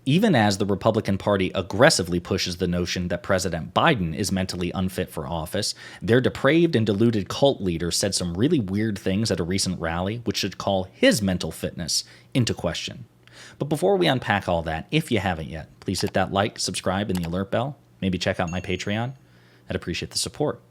even as the Republican Party aggressively pushes the notion that President Biden is mentally unfit for office, their depraved and deluded cult leader said some really weird things at a recent rally, which should call his mental fitness into question. But before we unpack all that, if you haven't yet, please hit that like, subscribe, and the alert bell. Maybe check out my Patreon. I'd appreciate the support.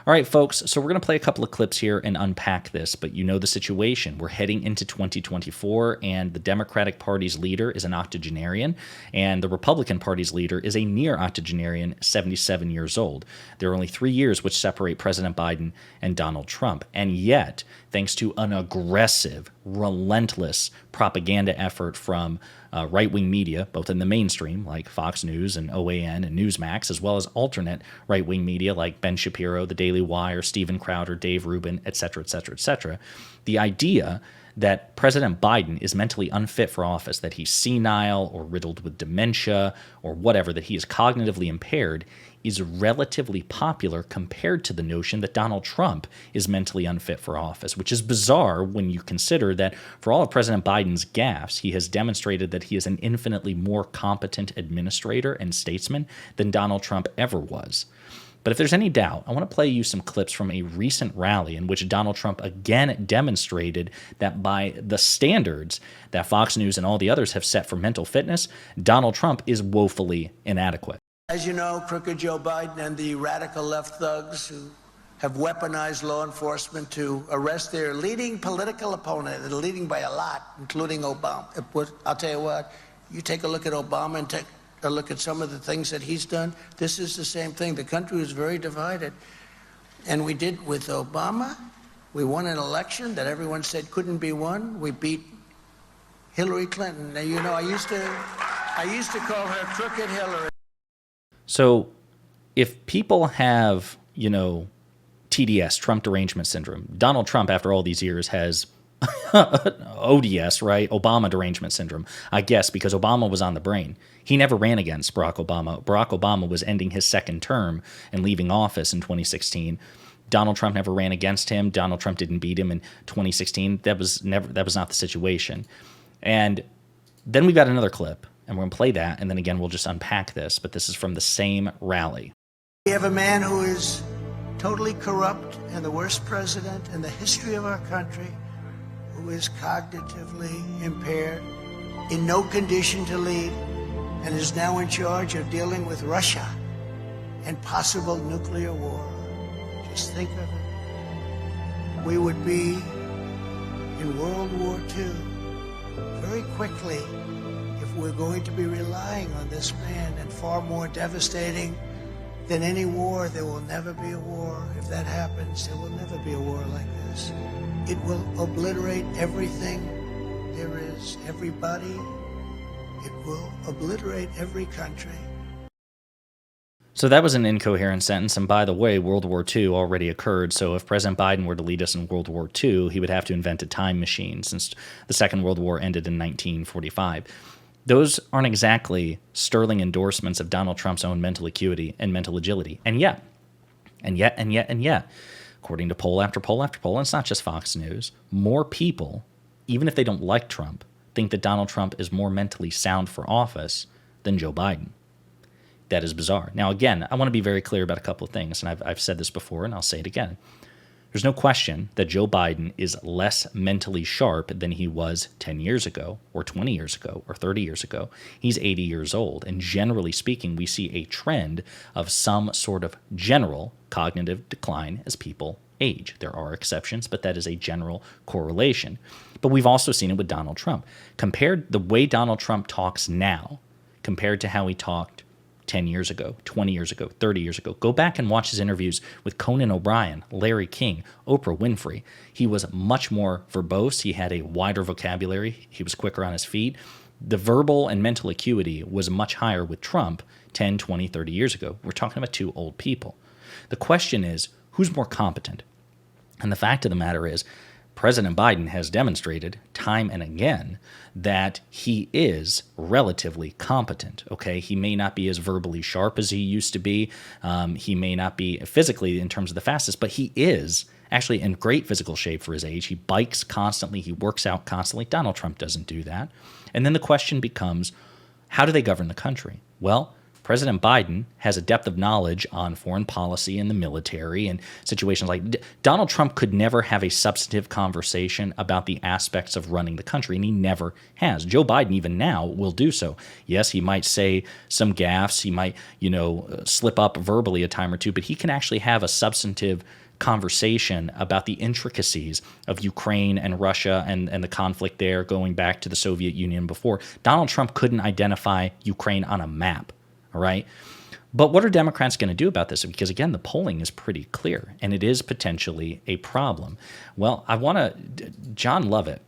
All right, folks, so we're going to play a couple of clips here and unpack this, but you know the situation. We're heading into 2024, and the Democratic Party's leader is an octogenarian, and the Republican Party's leader is a near octogenarian, 77 years old. There are only 3 years which separate President Biden and Donald Trump, and yet, thanks to an aggressive, relentless propaganda effort from right-wing media, both in the mainstream, like Fox News and OAN and Newsmax, as well as alternate right-wing media like Ben Shapiro, The Daily Wire, Steven Crowder, Dave Rubin, etc., etc., etc. The idea that President Biden is mentally unfit for office, that he's senile or riddled with dementia or whatever, that he is cognitively impaired, is relatively popular compared to the notion that Donald Trump is mentally unfit for office, which is bizarre when you consider that for all of President Biden's gaffes, he has demonstrated that he is an infinitely more competent administrator and statesman than Donald Trump ever was. But if there's any doubt, I want to play you some clips from a recent rally in which Donald Trump again demonstrated that by the standards that Fox News and all the others have set for mental fitness, Donald Trump is woefully inadequate. As you know, crooked Joe Biden and the radical left thugs who have weaponized law enforcement to arrest their leading political opponent, and leading by a lot, including Obama. I'll tell you what, you take a look at Obama and take a look at some of the things that he's done. This is the same thing. The country was very divided. And we did with Obama. We won an election that everyone said couldn't be won. We beat Hillary Clinton. Now, you know, I used to call her Crooked Hillary. So if people have, TDS, Trump derangement syndrome, Donald Trump, after all these years, has ODS, right? Obama derangement syndrome, I guess, because Obama was on the brain. He never ran against Barack Obama. Barack Obama was ending his second term and leaving office in 2016. Donald Trump never ran against him. Donald Trump didn't beat him in 2016. That was not the situation. And then we've got another clip. And we're going to play that, and then again, we'll just unpack this. But this is from the same rally. We have a man who is totally corrupt and the worst president in the history of our country, who is cognitively impaired, in no condition to lead, and is now in charge of dealing with Russia and possible nuclear war. Just think of it. We would be in World War II very quickly. We're going to be relying on this man, and far more devastating than any war. There will never be a war. If that happens, there will never be a war like this. It will obliterate everything there is, everybody. It will obliterate every country. So that was an incoherent sentence, and by the way, World War II already occurred, so if President Biden were to lead us in World War II, he would have to invent a time machine, since the Second World War ended in 1945. Those aren't exactly sterling endorsements of Donald Trump's own mental acuity and mental agility. And yet, according to poll after poll after poll, and it's not just Fox News, more people, even if they don't like Trump, think that Donald Trump is more mentally sound for office than Joe Biden. That is bizarre. Now, again, I want to be very clear about a couple of things, and I've said this before, and I'll say it again. There's no question that Joe Biden is less mentally sharp than he was 10 years ago, or 20 years ago, or 30 years ago. He's 80 years old, and generally speaking, we see a trend of some sort of general cognitive decline as people age. There are exceptions, but that is a general correlation. But we've also seen it with Donald Trump. Compared the way Donald Trump talks now, compared to how he talked 10 years ago, 20 years ago, 30 years ago. Go back and watch his interviews with Conan O'Brien, Larry King, Oprah Winfrey. He was much more verbose. He had a wider vocabulary. He was quicker on his feet. The verbal and mental acuity was much higher with Trump 10, 20, 30 years ago. We're talking about two old people. The question is, who's more competent? And the fact of the matter is, President Biden has demonstrated time and again that he is relatively competent, okay? He may not be as verbally sharp as he used to be. He may not be physically in terms of the fastest, but he is actually in great physical shape for his age. He bikes constantly. He works out constantly. Donald Trump doesn't do that. And then the question becomes, How do they govern the country? Well, President Biden has a depth of knowledge on foreign policy and the military and situations like Donald Trump could never have a substantive conversation about the aspects of running the country, and he never has. Joe Biden, even now, will do so. Yes, he might say some gaffes. He might, slip up verbally a time or two, but he can actually have a substantive conversation about the intricacies of Ukraine and Russia and the conflict there going back to the Soviet Union before. Donald Trump couldn't identify Ukraine on a map. All right. But what are Democrats going to do about this? Because, again, the polling is pretty clear, and it is potentially a problem. Well, John Lovett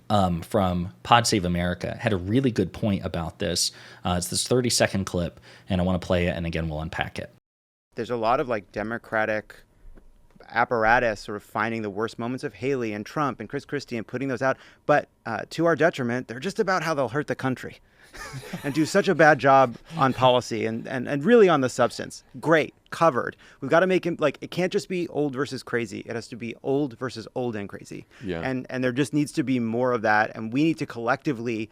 from Pod Save America had a really good point about this. It's this 30-second clip, and I want to play it, and again, we'll unpack it. There's a lot of Democratic apparatus sort of finding the worst moments of Haley and Trump and Chris Christie and putting those out. But to our detriment, they're just about how they'll hurt the country. And do such a bad job on policy and really on the substance. Great, covered. We've got to make him it can't just be old versus crazy. It has to be old versus old and crazy. Yeah. And there just needs to be more of that. And we need to collectively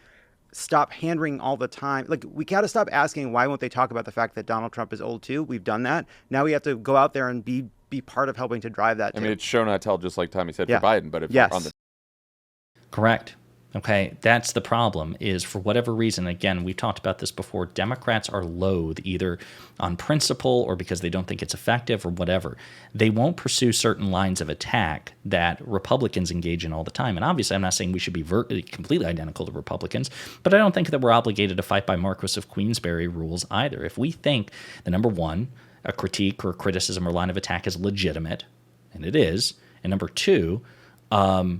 stop hand-wringing all the time. We got to stop asking why won't they talk about the fact that Donald Trump is old too. We've done that. Now we have to go out there and be part of helping to drive that. I mean, it's show not tell, just like Tommy said for Biden. But if yes. you're on the correct. Okay, that's the problem is for whatever reason, again, we've talked about this before, Democrats are loath either on principle or because they don't think it's effective or whatever. They won't pursue certain lines of attack that Republicans engage in all the time. And obviously, I'm not saying we should be completely identical to Republicans, but I don't think that we're obligated to fight by Marquis of Queensberry rules either. If we think that, number one, a critique or criticism or line of attack is legitimate, and it is, and number two, that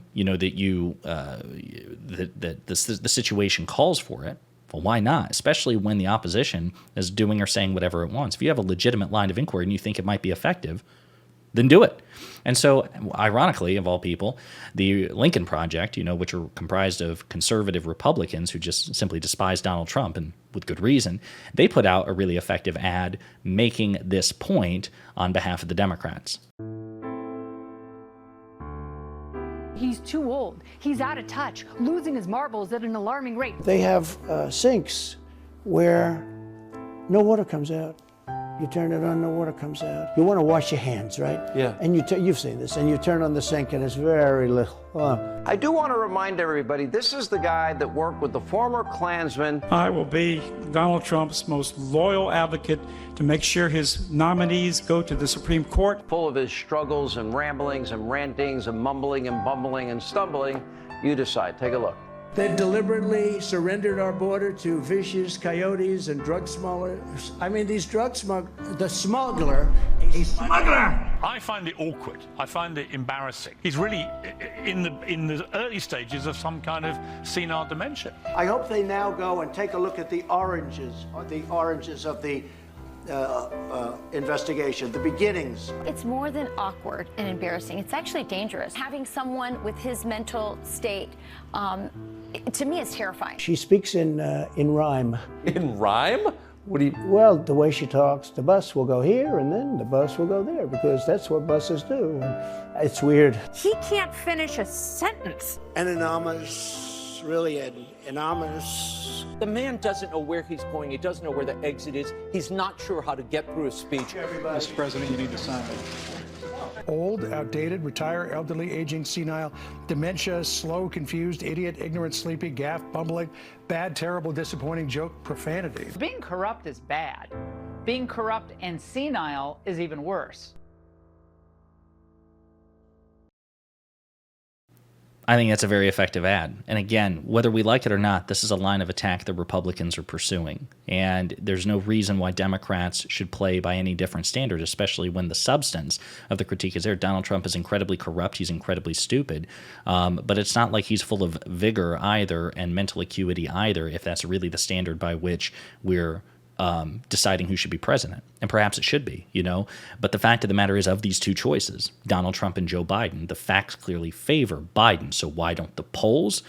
the situation calls for it. Well, why not? Especially when the opposition is doing or saying whatever it wants. If you have a legitimate line of inquiry and you think it might be effective, then do it. And so, ironically, of all people, the Lincoln Project, which are comprised of conservative Republicans who just simply despise Donald Trump, and with good reason, they put out a really effective ad making this point on behalf of the Democrats. He's too old. He's out of touch, losing his marbles at an alarming rate. They have sinks where no water comes out. You turn it on, no water comes out. You want to wash your hands, right? Yeah. And you've seen this, and you turn on the sink, and it's very little. I do want to remind everybody, this is the guy that worked with the former Klansman. I will be Donald Trump's most loyal advocate to make sure his nominees go to the Supreme Court. Full of his struggles and ramblings and rantings and mumbling and bumbling and stumbling. You decide. Take a look. They've deliberately surrendered our border to vicious coyotes and drug smugglers. I mean, these drug smugglers, the smuggler, a smuggler! I find it awkward. I find it embarrassing. He's really in the early stages of some kind of senile dementia. I hope they now go and take a look at the oranges of the investigation, the beginnings. It's more than awkward and embarrassing. It's actually dangerous. Having someone with his mental state, to me, is terrifying. She speaks in rhyme. in rhyme? What do you? Well, the way she talks, the bus will go here and then the bus will go there because that's what buses do. And it's weird. He can't finish a sentence. Anonymous, really anonymous. The man doesn't know where he's going. He doesn't know where the exit is. He's not sure how to get through a speech. Mr. President, you need to sign it. Old, outdated, retire, elderly, aging, senile, dementia, slow, confused, idiot, ignorant, sleepy, gaff, bumbling, bad, terrible, disappointing, joke, profanity. Being corrupt is bad. Being corrupt and senile is even worse. I think that's a very effective ad. And again, whether we like it or not, this is a line of attack the Republicans are pursuing. And there's no reason why Democrats should play by any different standard, especially when the substance of the critique is there. Donald Trump is incredibly corrupt. He's incredibly stupid. But it's not like he's full of vigor either and mental acuity either, if that's really the standard by which we're deciding who should be president. And perhaps it should be, But the fact of the matter is, of these two choices, Donald Trump and Joe Biden, the facts clearly favor Biden. So why don't the polls?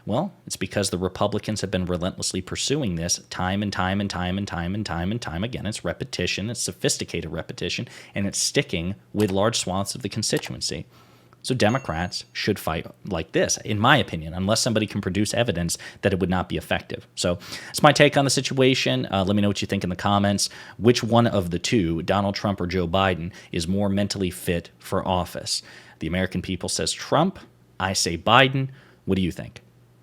Well, it's because the Republicans have been relentlessly pursuing this time and time and time and time and time and time again. It's repetition. It's sophisticated repetition. And it's sticking with large swaths of the constituency. So Democrats should fight like this, in my opinion, unless somebody can produce evidence that it would not be effective. So it's my take on the situation. Let me know what you think in the comments. Which one of the two, Donald Trump or Joe Biden, is more mentally fit for office? The American people says Trump. I say Biden. What do you think?